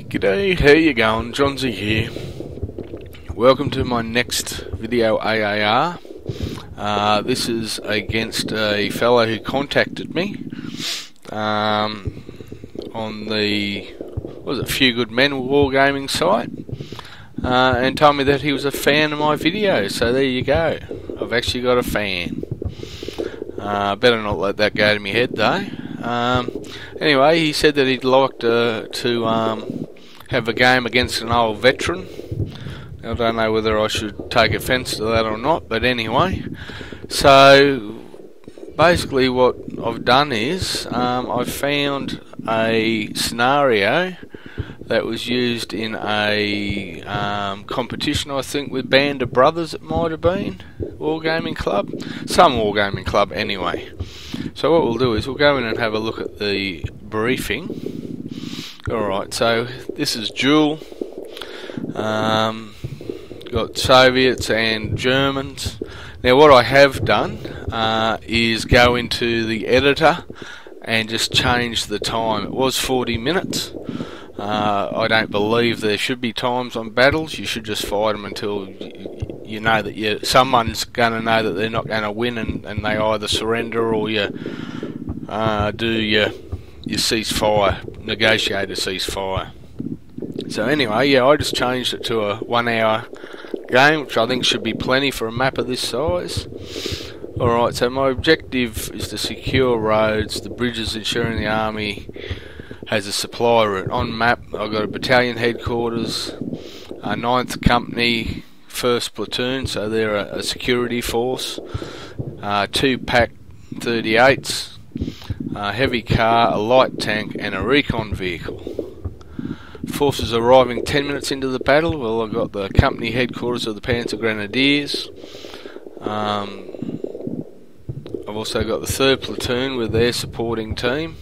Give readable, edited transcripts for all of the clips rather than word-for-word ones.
G'day, how you going? Johnsy here. Welcome to my next video AAR. This is against a fellow who contacted me on the Few Good Men wargaming site and told me that he was a fan of my videos. So there you go. I've actually got a fan. Better not let that go to my head though. Anyway, he said that he'd like to have a game against an old veteran. I don't know whether I should take offence to that or not, but anyway. So basically what I've done is I've found a scenario that was used in a competition, I think, with Band of Brothers. It might have been wargaming club, some wargaming club anyway. So what we'll do is we'll go in and have a look at the briefing. Alright, so this is duel. Got Soviets and Germans. Now what I have done is go into the editor and just change the time. It was 40 minutes. I don't believe there should be times on battles. You should just fight them until you know that someone's going to know that they're not going to win, and they either surrender or you do your ceasefire, negotiate a ceasefire. So anyway, yeah, I just changed it to a 1 hour game, which I think should be plenty for a map of this size. Alright, so my objective is to secure roads, the bridges, ensuring the army has a supply route. On map, I've got a battalion headquarters, a 9th company, 1st platoon, so they're a security force, 2 pack 38s, a heavy car, a light tank and a recon vehicle. Forces arriving 10 minutes into the battle. Well, I've got the company headquarters of the Panzer Grenadiers. I've also got the 3rd platoon with their supporting team.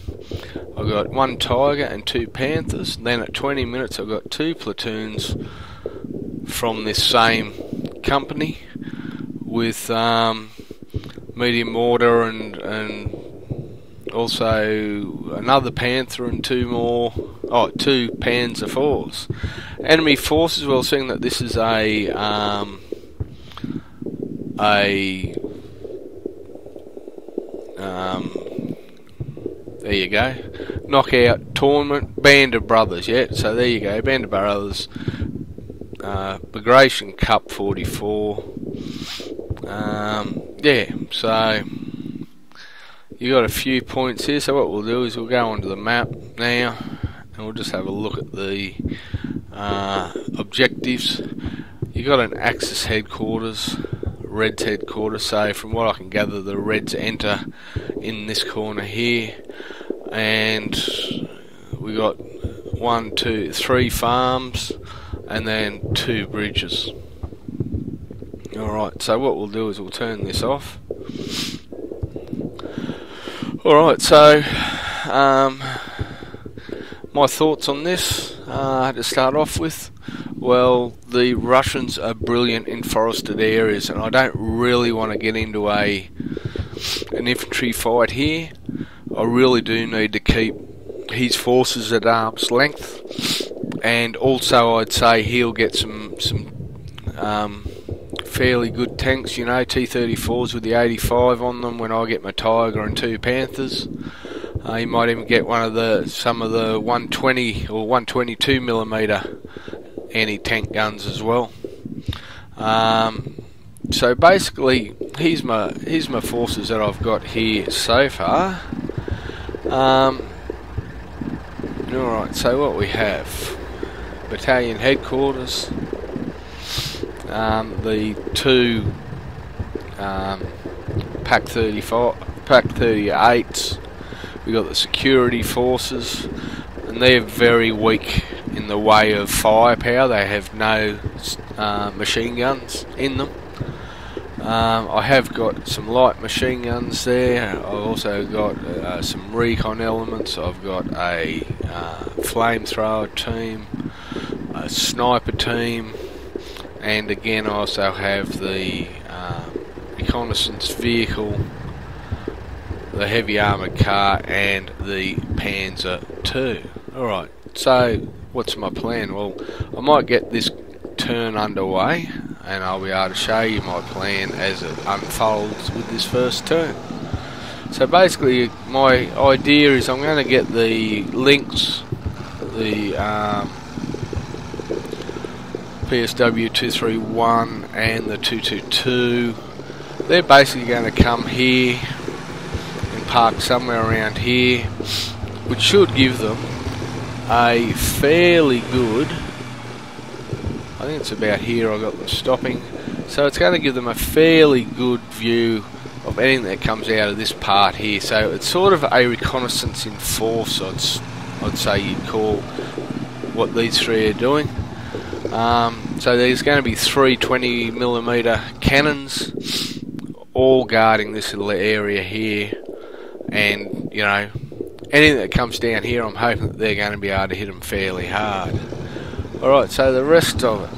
I've got 1 Tiger and 2 Panthers. Then at 20 minutes I've got 2 platoons from this same company with medium mortar and also another Panther and 2 Panzer IVs. Enemy forces, well, seeing that this is there you go, knockout tournament, Band of Brothers, yeah, so there you go, Band of Brothers, Bagration Cup 44, yeah, so you got a few points here. So what we'll do is we'll go onto the map now and we'll just have a look at the objectives. You got an Axis headquarters, Reds headquarters, so from what I can gather the Reds enter in this corner here, and we got 1, 2, 3 farms and then 2 bridges. Alright, so what we'll do is we'll turn this off. Alright, so my thoughts on this to start off with. Well, the Russians are brilliant in forested areas, and I don't really want to get into an infantry fight here. I really do need to keep his forces at arm's length, and also I'd say he'll get some fairly good tanks, you know, T-34s with the 85 on them when I get my Tiger and 2 Panthers. He might even get some of the 120 or 122mm anti-tank guns as well. So basically, here's my forces that I've got here so far. Alright, so what we have: battalion headquarters, the 2 pack 38s. We got the security forces, and they're very weak in the way of firepower. They have no machine guns in them. I have got some light machine guns there. I've also got some recon elements. I've got a flamethrower team, a sniper team, and again I also have the reconnaissance vehicle, the heavy armoured car and the Panzer II. Alright, so what's my plan? Well, I might get this turn underway, and I'll be able to show you my plan as it unfolds with this first turn. So basically, my idea is I'm going to get the links, the PSW 231 and the 222. They're basically going to come here and park somewhere around here, which should give them a fairly good, I think it's about here I got them stopping, so it's going to give them a fairly good view of anything that comes out of this part here. So it's sort of a reconnaissance in force, I'd say you'd call what these three are doing. So there's going to be 3 20mm cannons all guarding this little area here, and you know, anything that comes down here, I'm hoping that they're going to be able to hit them fairly hard. Alright, so the rest of it,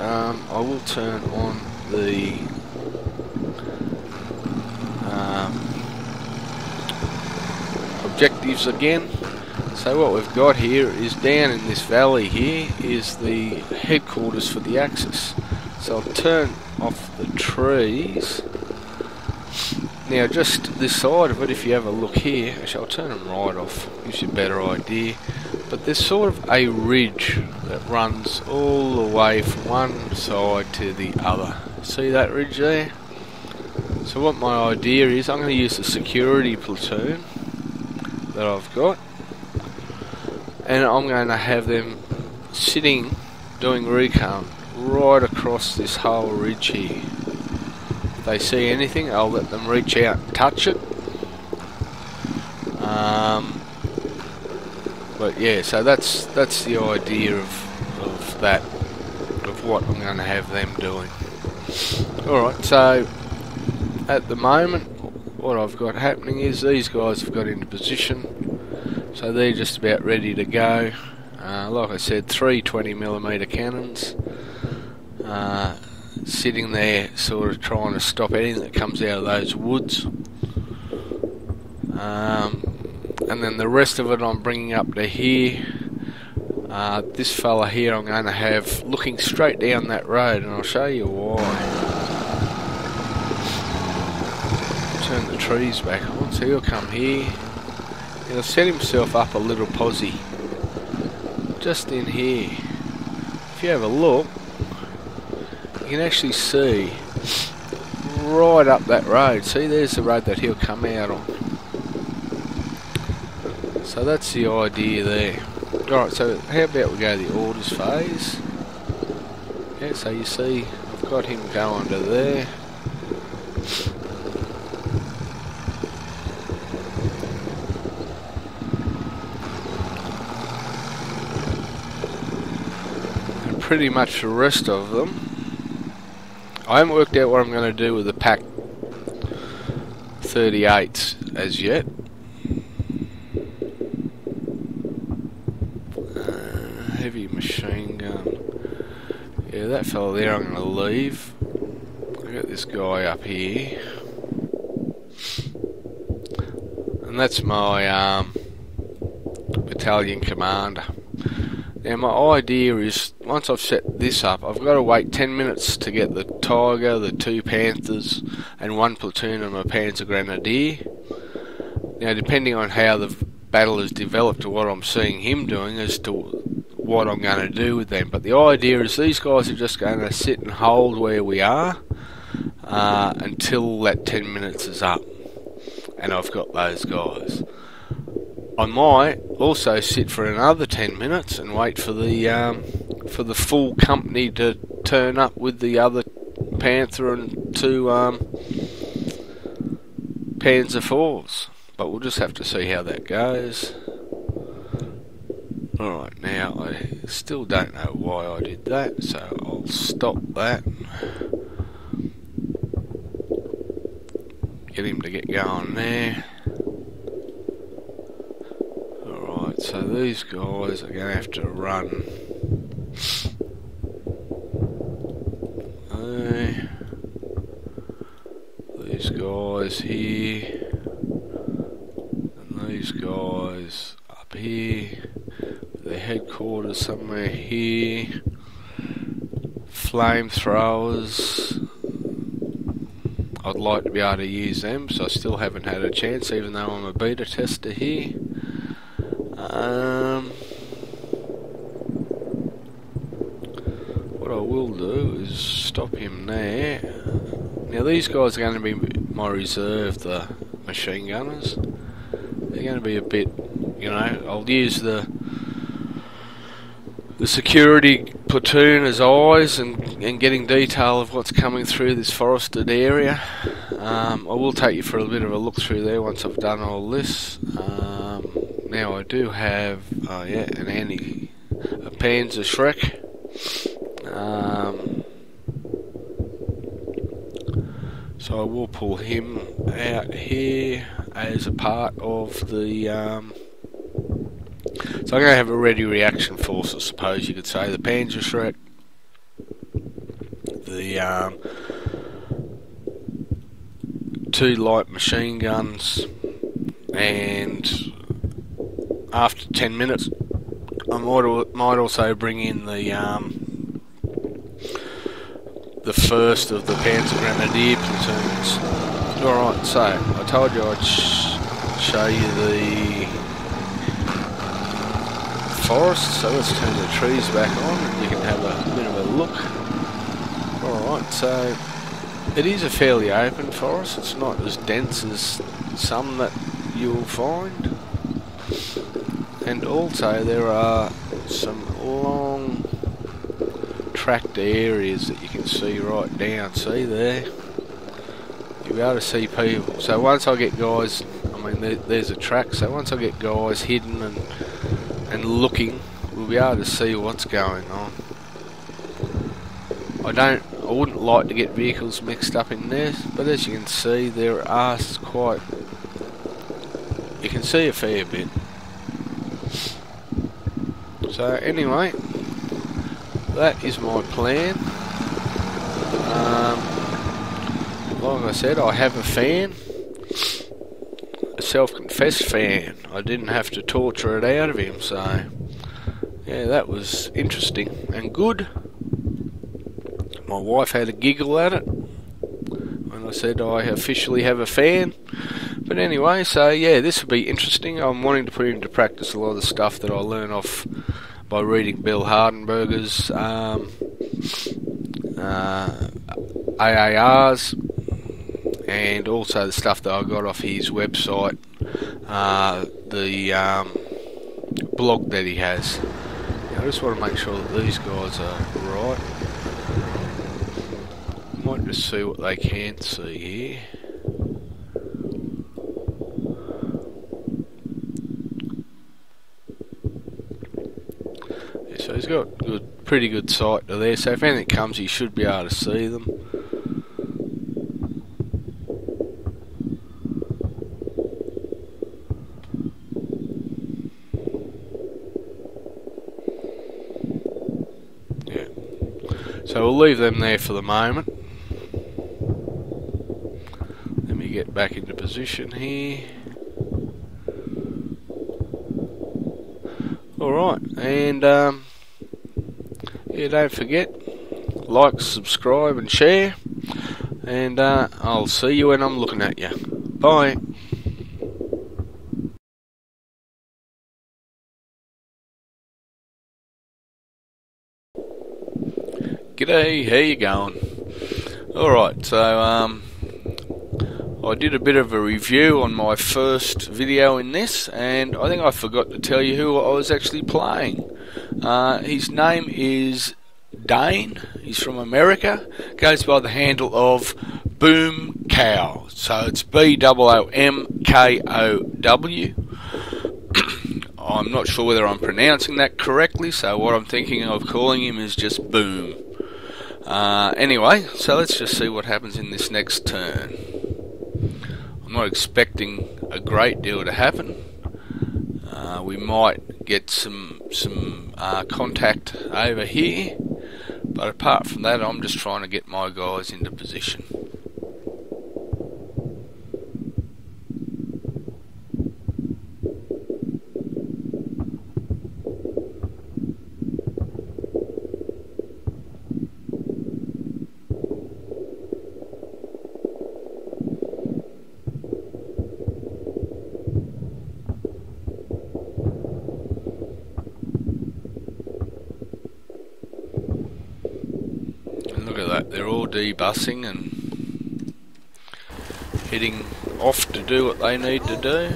I will turn on the objectives again. So what we've got here is down in this valley here is the headquarters for the Axis. So I'll turn off the trees. Now just this side of it, if you have a look here, actually I'll turn them right off, gives you a better idea. But there's sort of a ridge that runs all the way from one side to the other. See that ridge there? So what my idea is, I'm going to use the security platoon that I've got, and I'm going to have them sitting doing recon right across this whole ridge here. If they see anything, I'll let them reach out and touch it. But yeah, so that's the idea of that, of what I'm going to have them doing. Alright, so at the moment what I've got happening is these guys have got into position, so they're just about ready to go. Like I said, 3 20mm cannons sitting there sort of trying to stop anything that comes out of those woods. And then the rest of it I'm bringing up to here. This fella here I'm going to have looking straight down that road, and I'll show you why. Turn the trees back on, so he'll come here. He'll set himself up a little posse just in here. If you have a look, you can actually see right up that road. See, there's the road that he'll come out on. So that's the idea there. Alright, so how about we go to the orders phase? Yeah, so you see I've got him going to there. And pretty much the rest of them, I haven't worked out what I'm going to do with the Pack 38s as yet. Heavy machine gun. Yeah, that fella there I'm going to leave. I've got this guy up here. And that's my battalion commander. Now my idea is, once I've set this up, I've got to wait 10 minutes to get the Tiger, the 2 Panthers, and 1 platoon of my Panzer Grenadier. Now depending on how the battle is developed to what I'm seeing him doing as to what I'm going to do with them, but the idea is these guys are just going to sit and hold where we are until that 10 minutes is up, and I've got those guys. I might also sit for another 10 minutes and wait for the full company to turn up with the other Panther and 2 Panzer IVs, but we'll just have to see how that goes. Alright, now I still don't know why I did that, so I'll stop that. Get him to get going there. Alright, so these guys are going to have to run. These guys here. And these guys up here. their headquarters somewhere here. Flamethrowers. I'd like to be able to use them, so I still haven't had a chance, even though I'm a beta tester here. What I will do is stop him there. Now these guys are going to be my reserve, the machine gunners. They're going to be a bit, you know, I'll use the security platoon as eyes and getting detail of what's coming through this forested area. I will take you for a bit of a look through there once I've done all this. Now I do have, a Panzer Shrek. So I will pull him out here as a part of the so I'm going to have a ready reaction force, I suppose you could say. The Panzer Shrek, the 2 light machine guns, and after 10 minutes I might also bring in the first of the Panzer Grenadier platoons. Alright, so I told you I'd show you the forest, so let's turn the trees back on and you can have a bit of a look. Alright, so it is a fairly open forest. It's not as dense as some that you'll find, and also there are some long tracked areas that you can see right down. See there? You'll be able to see people. So once I get guys, I mean there's a track, so once I get guys hidden and looking, we'll be able to see what's going on. I wouldn't like to get vehicles mixed up in there, but as you can see there are you can see a fair bit. So anyway, that is my plan. Like I said, I have a fan, a self-confessed fan. I didn't have to torture it out of him, so yeah, that was interesting and good. My wife had a giggle at it when I said I officially have a fan. But anyway, so yeah, this will be interesting. I'm wanting to put into practice a lot of the stuff that I learn off by reading Bill Hardenberger's AARs, and also the stuff that I got off his website, the blog that he has. I just want to make sure that these guys are right. Might just see what they can see here. Yeah, so he's got pretty good sight to there, so if anything comes he should be able to see them. Yeah, so we'll leave them there for the moment. Get back into position here. Alright, and yeah, don't forget, like, subscribe and share, and I'll see you when I'm looking at you. Bye. G'day, how you going? Alright, so I did a bit of a review on my first video in this, and I think I forgot to tell you who I was actually playing. His name is Dane. He's from America. Goes by the handle of Boomkow. So it's BOOMKOW. I'm not sure whether I'm pronouncing that correctly, so what I'm thinking of calling him is just Boom. Anyway, so let's just see what happens in this next turn. I'm not expecting a great deal to happen. We might get some contact over here, but apart from that, I'm just trying to get my guys into position. debussing and heading off to do what they need to do.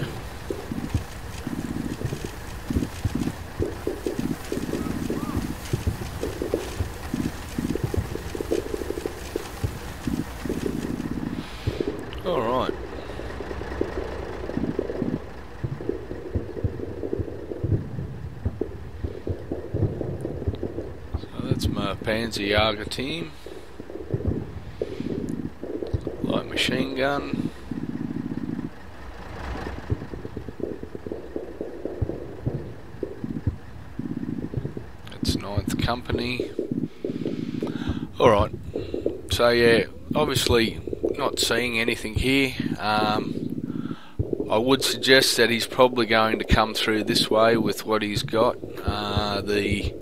Alright. So that's my Panzer Jager team. Light machine gun. That's 9th Company. Alright. So yeah, obviously not seeing anything here. I would suggest that he's probably going to come through this way with what he's got. The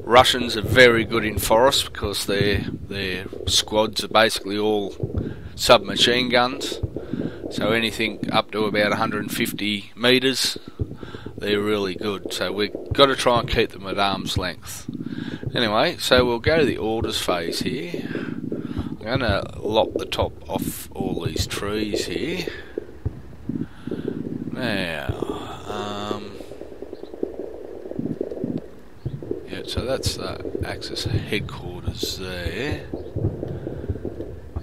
Russians are very good in forest because their squads are basically all submachine guns. So anything up to about 150 metres, they're really good. So we've got to try and keep them at arm's length. Anyway, so we'll go to the orders phase here. I'm going to lop the top off all these trees here. Now, yeah, so that's the Axis headquarters there.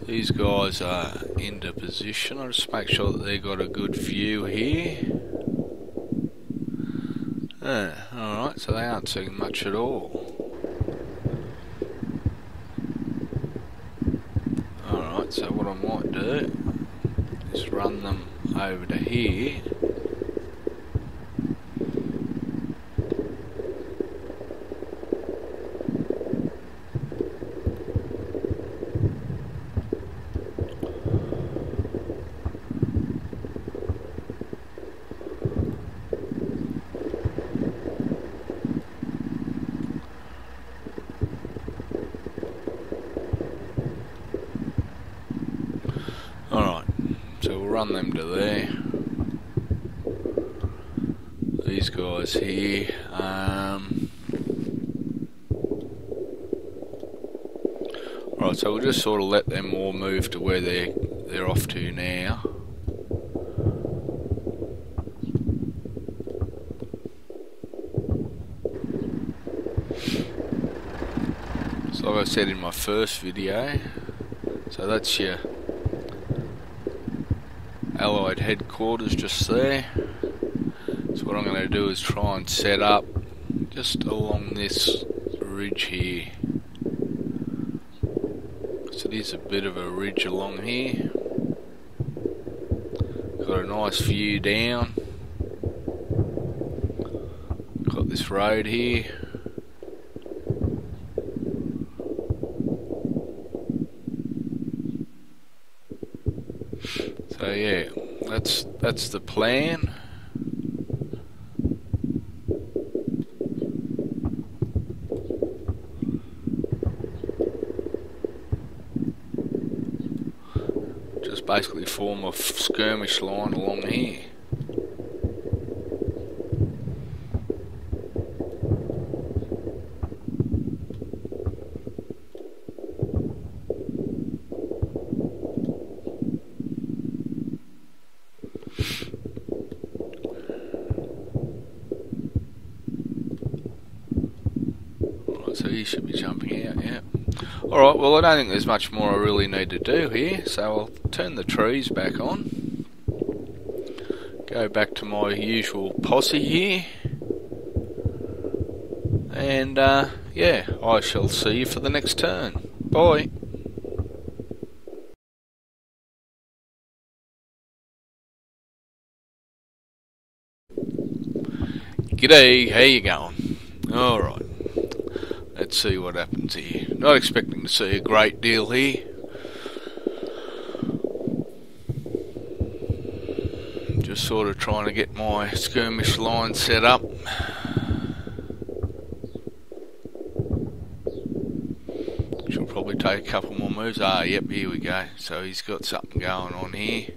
These guys are into position. I'll just make sure that they've got a good view here. Alright, so they aren't seeing much at all. Alright, so what I might do is run them over to here. Alright, so we'll run them to there. These guys here. Right, so we'll just sort of let them all move to where they're off to now. So like I said in my first video, so that's your Allied headquarters just there. So what I'm going to do is try and set up just along this ridge here. So there's a bit of a ridge along here. Got a nice view down. Got this road here. So yeah, that's the plan. Just basically form a skirmish line along here. So he should be jumping out, yeah. Alright, well I don't think there's much more I really need to do here, so I'll turn the trees back on. Go back to my usual posse here. And yeah, I shall see you for the next turn. Bye. G'day, how you going? Alright. Let's see what happens here. Not expecting to see a great deal here. Just sort of trying to get my skirmish line set up. She'll probably take a couple more moves. Ah, yep, here we go. So he's got something going on here.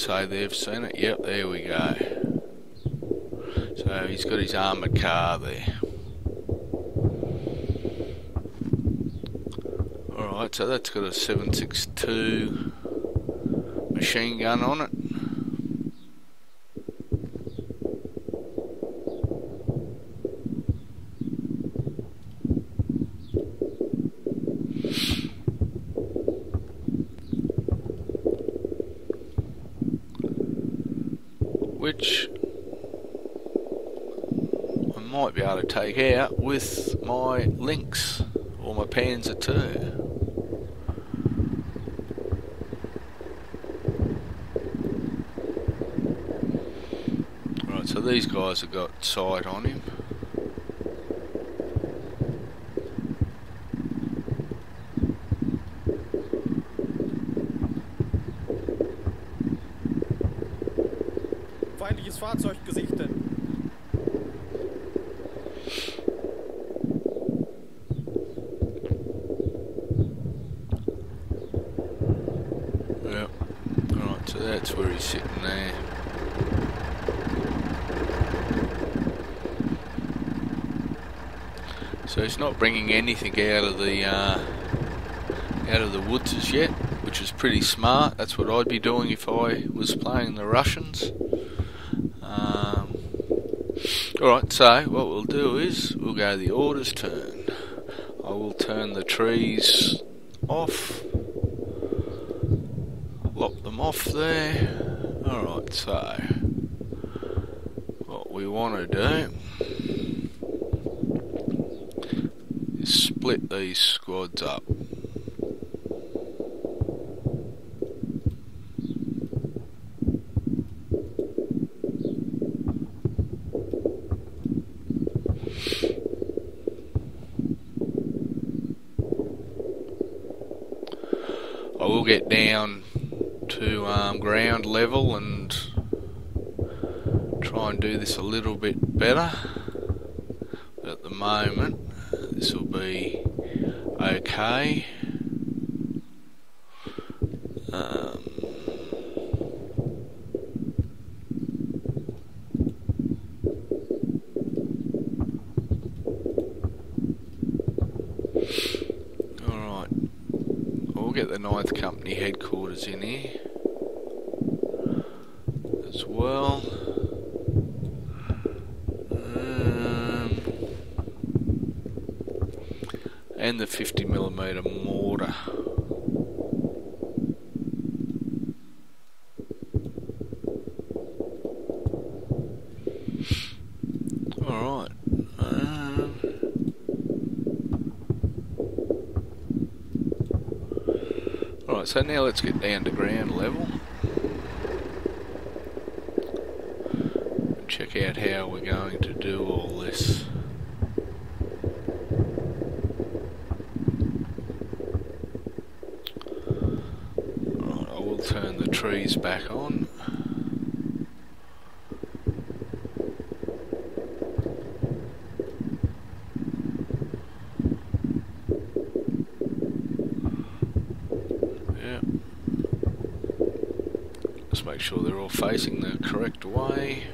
say they've seen it. Yep, there we go. So he's got his armoured car there. Alright, so that's got a 7.62 machine gun on it. Which I might be able to take out with my Lynx or my Panzer II. Right, so these guys have got sight on him. Feindliches Fahrzeug gesichtet. Yep. Alright, so that's where he's sitting there. So he's not bringing anything out of the woods as yet, which is pretty smart. That's what I'd be doing if I was playing the Russians. Alright, so what we'll do is we'll go the orders turn. I will turn the trees off, lop them off there. Alright, so what we want to do is split these squads up. I will get down to ground level and try and do this a little bit better, but at the moment this will be okay. We'll get the 9th Company headquarters in here as well. And the 50mm mortar. Alright. Alright, so now let's get down to ground level and check out how we're going to do all this. Alright, I will turn the trees back on. Just make sure they're all facing the correct way.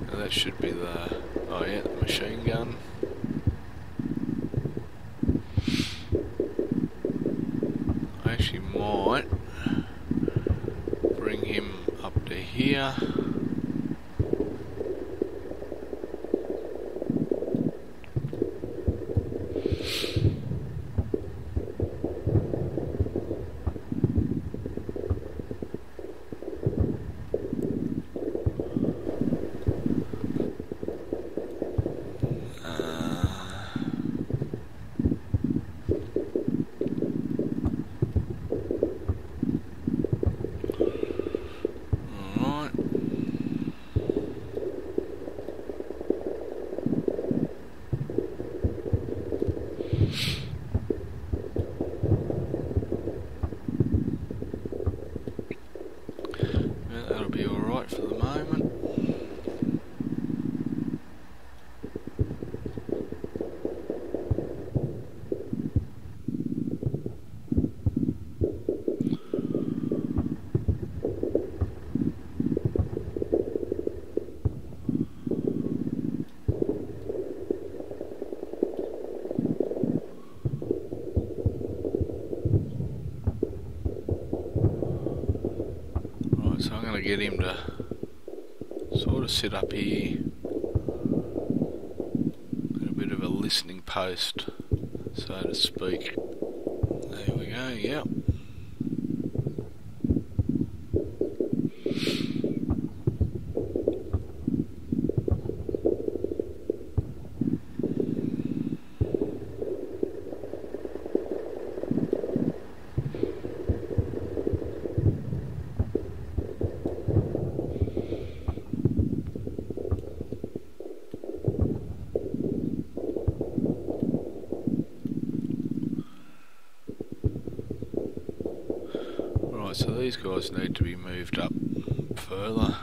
Now that should be the, oh yeah, the machine gun. I actually might bring him up to here. So I'm going to get him to sort of sit up here at a bit of a listening post, so to speak. There we go, yep. Right, so these guys need to be moved up further.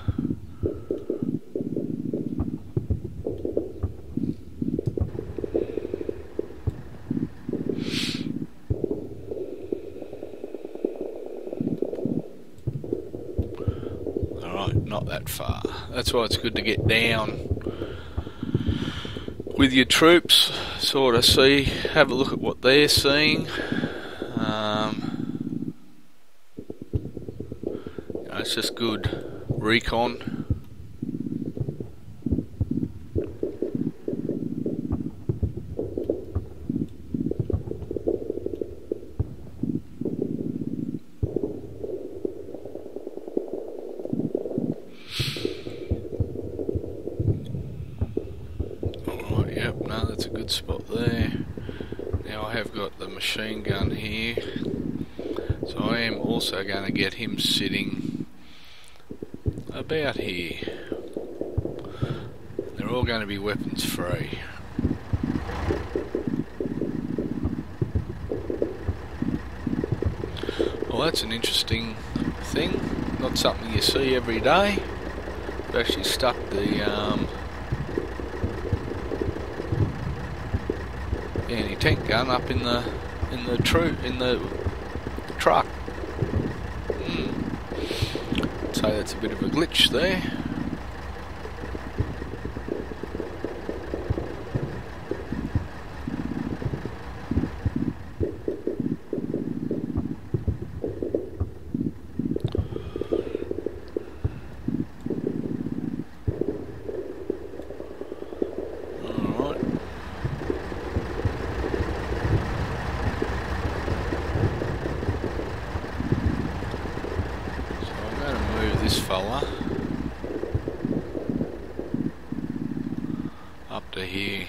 Alright, not that far. That's why it's good to get down with your troops, sort of see, have a look at what they're seeing. It's just good recon. Alright, yep, no, that's a good spot there. Now I have got the machine gun here, so I am also going to get him sitting about here. They're all going to be weapons free. Well, that's an interesting thing, not something you see every day. I've actually stuck the anti-tank gun up in the truck. So that's a bit of a glitch there. Alright. This fella up to here.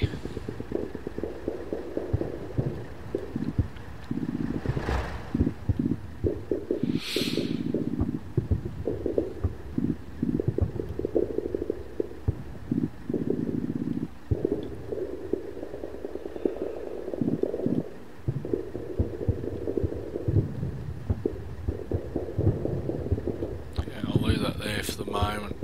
There for the moment.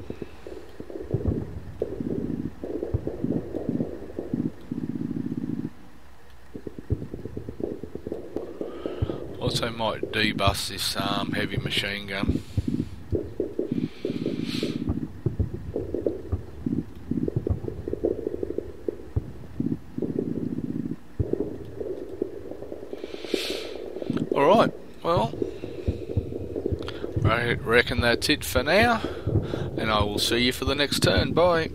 Also might debus this heavy machine gun. Alright, well, I reckon that's it for now, and I will see you for the next turn. Bye.